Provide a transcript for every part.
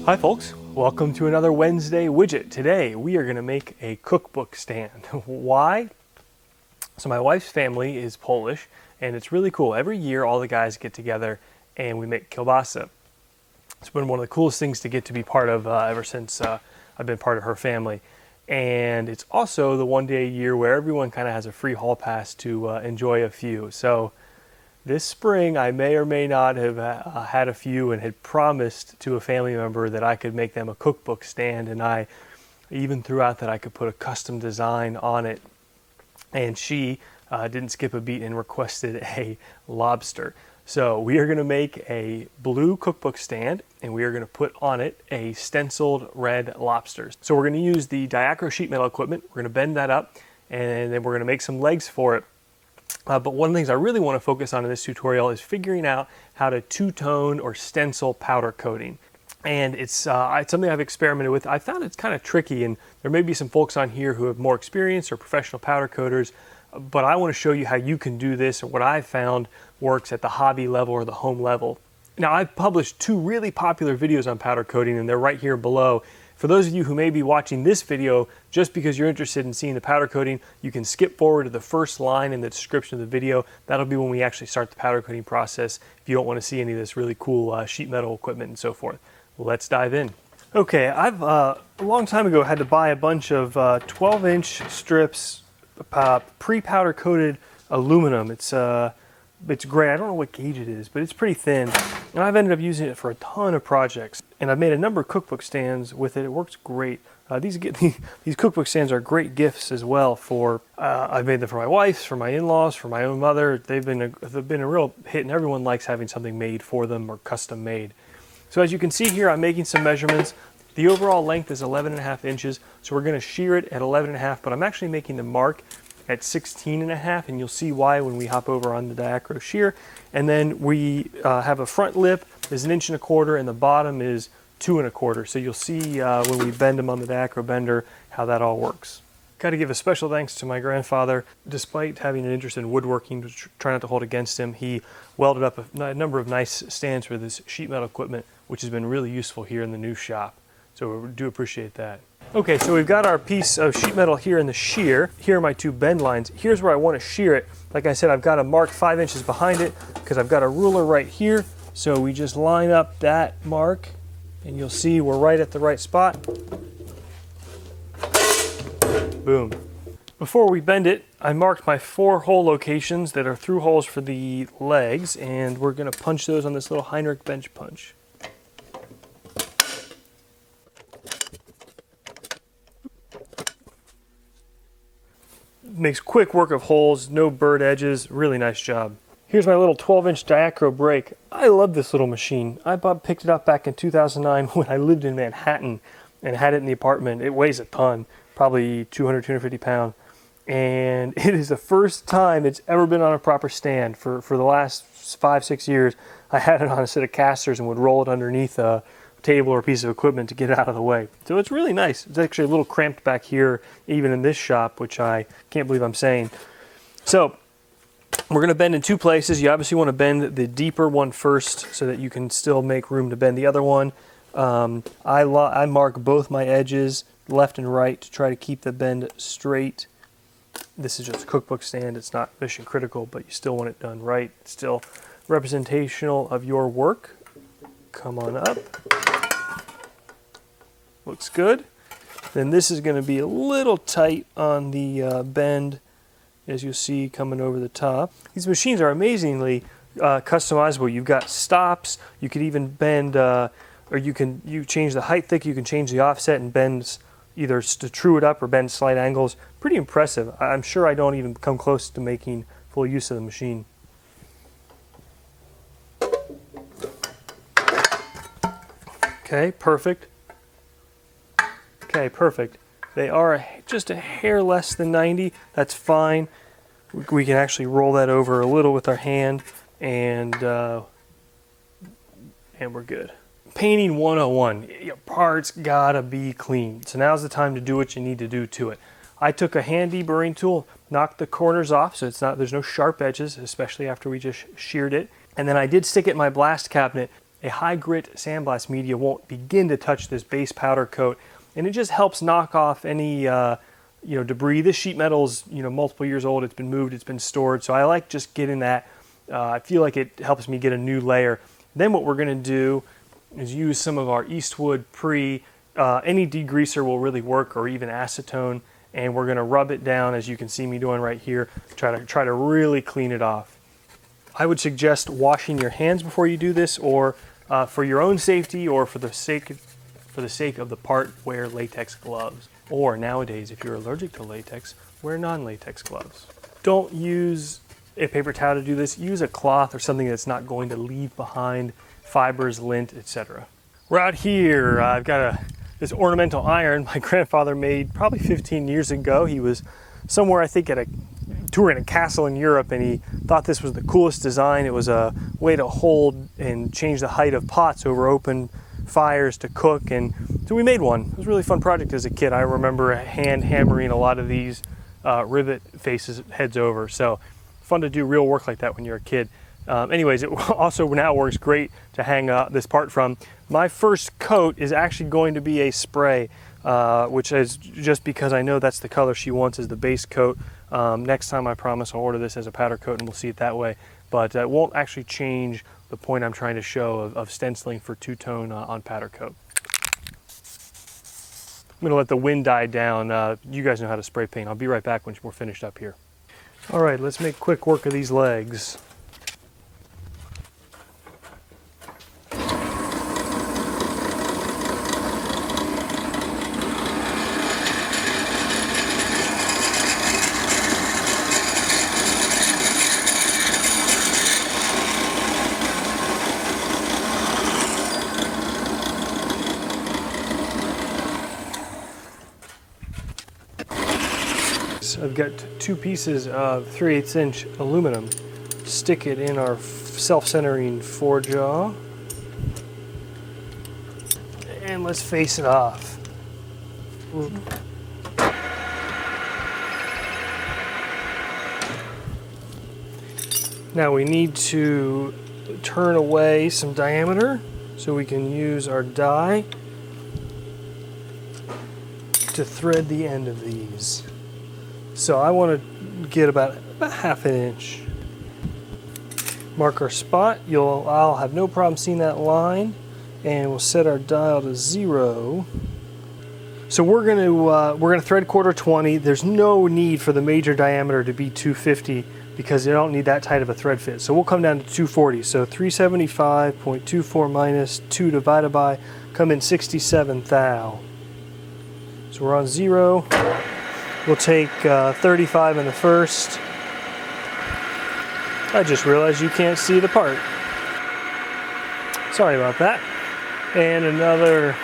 Hi folks, welcome to another Wednesday widget. Today we are going to make a cookbook stand. Why? So my wife's family is Polish and it's really cool. Every year all the guys get together and we make kielbasa. It's been one of the coolest things to get to be part of ever since I've been part of her family. And it's also the one day a year where everyone kind of has a free hall pass to enjoy a few. So this spring, I may or may not have had a few and had promised to a family member that I could make them a cookbook stand, and I even threw out that I could put a custom design on it. And she didn't skip a beat and requested a lobster. So we are going to make a blue cookbook stand, and we are going to put on it a stenciled red lobster. So we're going to use the diacro sheet metal equipment. We're going to bend that up, and then we're going to make some legs for it. But one of the things I really want to focus on in this tutorial is figuring out how to two-tone or stencil powder coating. And it's something I've experimented with. I found it's kind of tricky, and there may be some folks on here who have more experience or professional powder coaters, but I want to show you how you can do this, or what I've found works at the hobby level or the home level. Now, I've published two really popular videos on powder coating, and they're right here below. For those of you who may be watching this video just because you're interested in seeing the powder coating, you can skip forward to the first line in the description of the video. That'll be when we actually start the powder coating process if you don't want to see any of this really cool sheet metal equipment and so forth. Well, let's dive in. Okay, I've a long time ago had to buy a bunch of 12-inch strips pre-powder coated aluminum. It's gray. I don't know what gauge it is, but it's pretty thin. And I've ended up using it for a ton of projects. And I've made a number of cookbook stands with it. It works great. These cookbook stands are great gifts as well. I've made them for my wife, for my in-laws, for my own mother. They've been a real hit, and everyone likes having something made for them or custom made. So as you can see here, I'm making some measurements. The overall length is 11.5 inches. So we're going to shear it at 11.5, but I'm actually making the mark at 16.5, and you'll see why when we hop over on the diacro shear. And then we have a front lip is 1.25 inches, and the bottom is 2.25 inches. So you'll see when we bend them on the diacro bender how that all works. Got to give a special thanks to my grandfather. Despite having an interest in woodworking, to try not to hold against him, he welded up a number of nice stands for this sheet metal equipment, which has been really useful here in the new shop. So we do appreciate that. Okay, so we've got our piece of sheet metal here in the shear. Here are my two bend lines. Here's where I want to shear it. Like I said, I've got a mark 5 inches behind it because I've got a ruler right here. So we just line up that mark, and you'll see we're right at the right spot. Boom. Before we bend it, I marked my 4 hole locations that are through holes for the legs, and we're going to punch those on this little Heinrich bench punch. Makes quick work of holes, no burred edges, really nice job. Here's my little 12-inch diacro brake. I love this little machine. I picked it up back in 2009 when I lived in Manhattan and had it in the apartment. It weighs a ton, probably 200, 250 pounds. And it is the first time it's ever been on a proper stand. For the last 5-6 years, I had it on a set of casters and would roll it underneath a table or a piece of equipment to get it out of the way. So it's really nice. It's actually a little cramped back here, even in this shop, which I can't believe I'm saying. So we're going to bend in 2 places. You obviously want to bend the deeper one first so that you can still make room to bend the other one. I mark both my edges, left and right, to try to keep the bend straight. This is just a cookbook stand. It's not mission critical, but you still want it done right. It's still representational of your work. Come on up. Looks good. Then this is going to be a little tight on the bend, as you'll see coming over the top. These machines are amazingly customizable. You've got stops. You could even bend, or you change the height thick. You can change the offset and bend either to true it up or bend slight angles. Pretty impressive. I'm sure I don't even come close to making full use of the machine. Okay, perfect. Okay, perfect. They are just a hair less than 90. That's fine. We can actually roll that over a little with our hand, and we're good. Painting 101. Your parts gotta be clean. So now's the time to do what you need to do to it. I took a hand deburring tool, knocked the corners off so there's no sharp edges, especially after we just sheared it. And then I did stick it in my blast cabinet a high grit sandblast media won't begin to touch this base powder coat, and it just helps knock off any debris. This sheet metal is multiple years old. It's been moved, it's been stored, so I like just getting that. I feel like it helps me get a new layer. Then what we're going to do is use some of our Eastwood Pre. Any degreaser will really work, or even acetone, and we're going to rub it down, as you can see me doing right here. Try to really clean it off. I would suggest washing your hands before you do this, or for your own safety, or for the sake of the part, wear latex gloves. Or nowadays, if you're allergic to latex, wear non-latex gloves. Don't use a paper towel to do this. Use a cloth or something that's not going to leave behind fibers, lint, etc. We're out here. I've got this ornamental iron my grandfather made probably 15 years ago. He was somewhere, I think, at a tour in a castle in Europe, and he thought this was the coolest design. It was a way to hold and change the height of pots over open fires to cook, and so we made one. It was a really fun project as a kid. I remember hand hammering a lot of these rivet faces heads over, so fun to do real work like that when you're a kid. Anyways, it also now works great to hang this part from. My first coat is actually going to be a spray, which is just because I know that's the color she wants as the base coat. Next time, I promise, I'll order this as a powder coat and we'll see it that way. But it won't actually change the point I'm trying to show of stenciling for two-tone on powder coat. I'm going to let the wind die down. You guys know how to spray paint. I'll be right back when we're finished up here. All right, let's make quick work of these legs. I've got 2 pieces of 3/8 inch aluminum. Stick it in our self-centering forejaw, and let's face it off. Now we need to turn away some diameter so we can use our die to thread the end of these. So I want to get about 1/2 inch. Mark our spot. I'll have no problem seeing that line, and we'll set our dial to 0. So we're gonna thread 1/4 There's no need for the major diameter to be 250 because you don't need that tight of a thread fit. So we'll come down to 240. So 375.24 minus 2 divided by, come in 67 thou. So we're on 0. We'll take 35 in the first. I just realized you can't see the part. Sorry about that. And another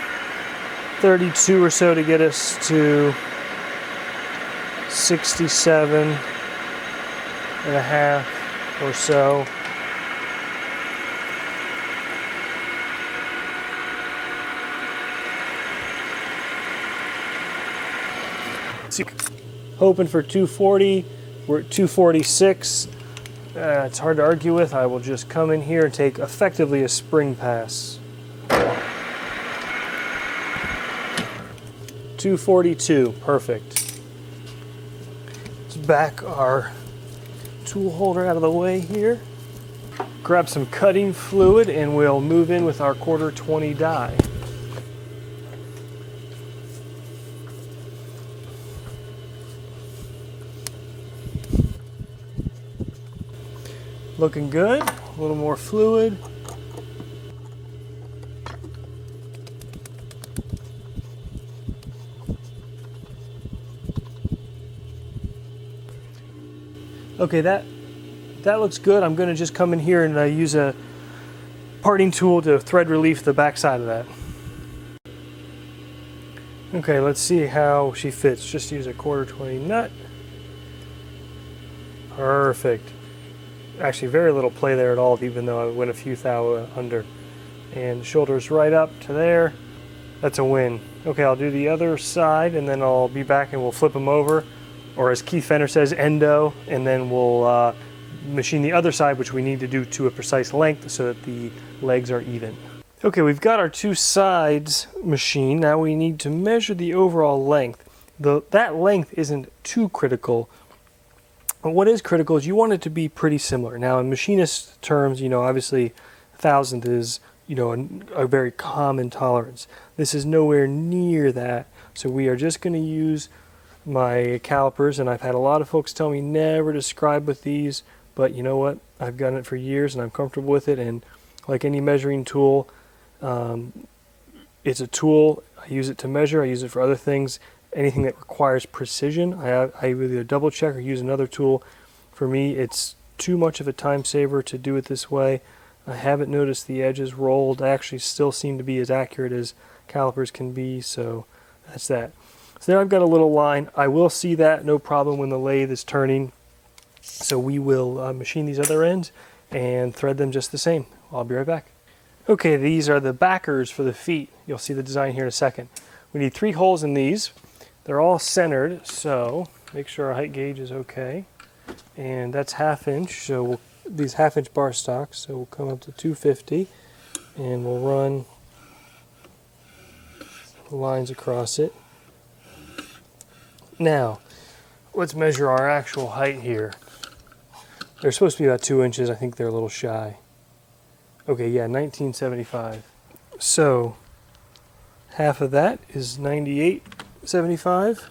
32 or so to get us to 67.5 or so. Hoping for 240. We're at 246. It's hard to argue with. I will just come in here and take effectively a spring pass. 242, perfect. Let's back our tool holder out of the way here. Grab some cutting fluid and we'll move in with our 1/4 die. Looking good, a little more fluid. Okay, that looks good. I'm going to just come in here and use a parting tool to thread relief the back side of that. Okay, let's see how she fits. Just use a 1/4 nut. Perfect. Actually, very little play there at all, even though I went a few thou under. And shoulders right up to there. That's a win. Okay, I'll do the other side, and then I'll be back and we'll flip them over. Or as Keith Fenner says, endo, and then we'll machine the other side, which we need to do to a precise length so that the legs are even. Okay, we've got our two sides machined. Now we need to measure the overall length. That length isn't too critical. But what is critical is you want it to be pretty similar. Now in machinist terms, obviously 1,000th is, a very common tolerance. This is nowhere near that. So we are just going to use my calipers, and I've had a lot of folks tell me never to scribe with these, but you know what? I've done it for years and I'm comfortable with it, and like any measuring tool, it's a tool. I use it to measure. I use it for other things. Anything that requires precision, I either double check or use another tool. For me, it's too much of a time saver to do it this way. I haven't noticed the edges rolled. I actually still seem to be as accurate as calipers can be, so that's that. So there I've got a little line. I will see that, no problem, when the lathe is turning. So we will machine these other ends and thread them just the same. I'll be right back. Okay, these are the backers for the feet. You'll see the design here in a second. We need 3 holes in these. They're all centered, so make sure our height gauge is okay. And that's 1/2 inch, so these 1/2 inch bar stocks, so we'll come up to 250 and we'll run lines across it. Now, let's measure our actual height here. They're supposed to be about 2 inches. I think they're a little shy. Okay, yeah, 1975. So, half of that is 98.75.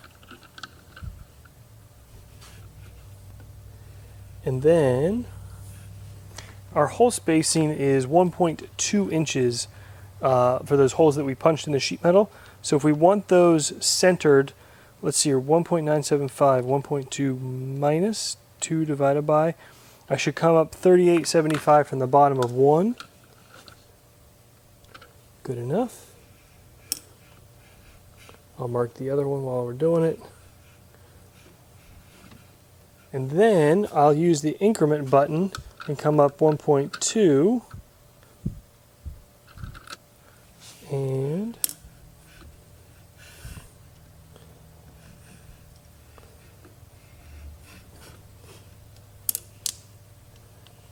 And then, our hole spacing is 1.2 inches for those holes that we punched in the sheet metal. So if we want those centered, let's see here, 1.975, 1.2 minus 2 divided by, I should come up 38.75 from the bottom of 1. Good enough. I'll mark the other one while we're doing it. And then I'll use the increment button and come up 1.2. And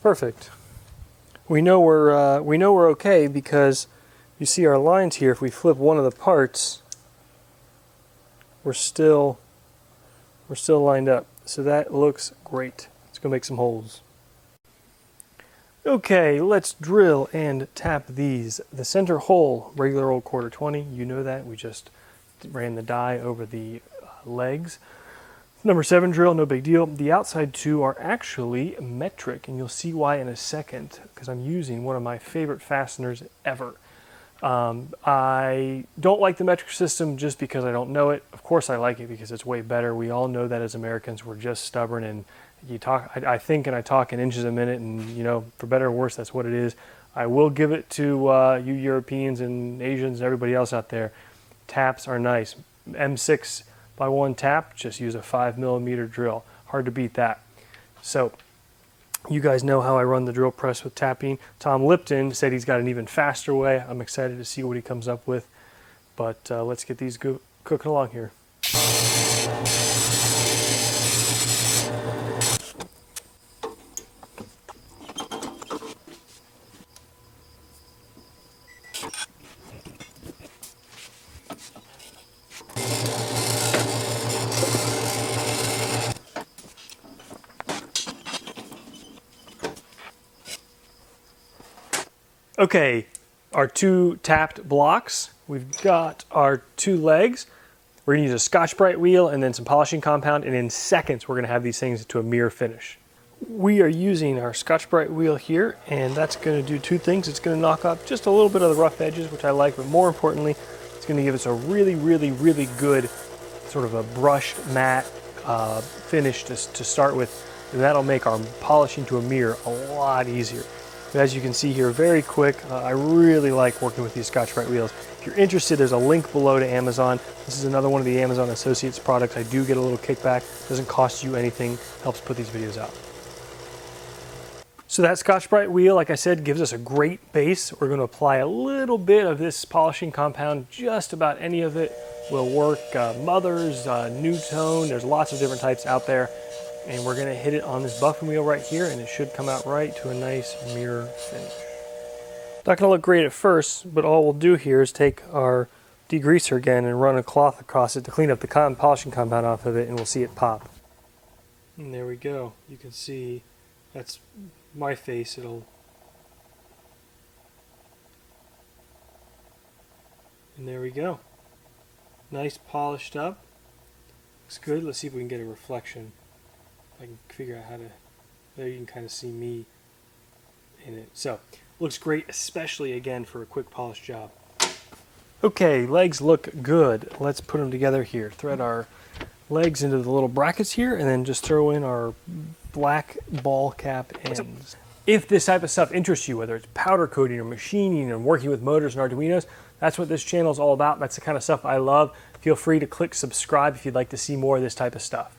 perfect. We know we're okay because you see our lines here. If we flip one of the parts, we're still lined up. So that looks great. Let's go make some holes. Okay, let's drill and tap these. The center hole, regular old 1/4-20. You know that. We just ran the die over the legs. Number 7 drill, no big deal. The outside 2 are actually metric, and you'll see why in a second, because I'm using one of my favorite fasteners ever. I don't like the metric system just because I don't know it. Of course I like it because it's way better. We all know that as Americans we're just stubborn, and I think and I talk in inches a minute, and for better or worse that's what it is. I will give it to you Europeans and Asians and everybody else out there. Taps are nice. M6 by 1 tap, just use a 5mm drill. Hard to beat that. So you guys know how I run the drill press with tapping. Tom Lipton said he's got an even faster way. I'm excited to see what he comes up with. But let's get these cooking along here. Okay, our 2 tapped blocks. We've got our 2 legs. We're gonna use a Scotch-Brite wheel and then some polishing compound, and in seconds we're gonna have these things to a mirror finish. We are using our Scotch-Brite wheel here, and that's gonna do 2 things. It's gonna knock off just a little bit of the rough edges, which I like, but more importantly, it's gonna give us a really, really, really good sort of a brush matte finish to start with, and that'll make our polishing to a mirror a lot easier. But as you can see here, very quick. I really like working with these Scotch-Brite wheels. If you're interested, there's a link below to Amazon. This is another one of the Amazon Associates products. I do get a little kickback. Doesn't cost you anything. Helps put these videos out. So that Scotch-Brite wheel, like I said, gives us a great base. We're going to apply a little bit of this polishing compound. Just about any of it will work. Mother's, New Tone, there's lots of different types out there. And we're going to hit it on this buffing wheel right here, and it should come out right to a nice mirror finish. Not going to look great at first, but all we'll do here is take our degreaser again and run a cloth across it to clean up the polishing compound off of it, and we'll see it pop. And there we go. You can see that's my face. And there we go. Nice polished up. Looks good. Let's see if we can get a reflection. I can figure out how to, there you can kind of see me in it. So, looks great, especially again for a quick polish job. Okay, legs look good. Let's put them together here. Thread our legs into the little brackets here, and then just throw in our black ball cap ends. If this type of stuff interests you, whether it's powder coating or machining and working with motors and Arduinos, that's what this channel is all about. That's the kind of stuff I love. Feel free to click subscribe if you'd like to see more of this type of stuff.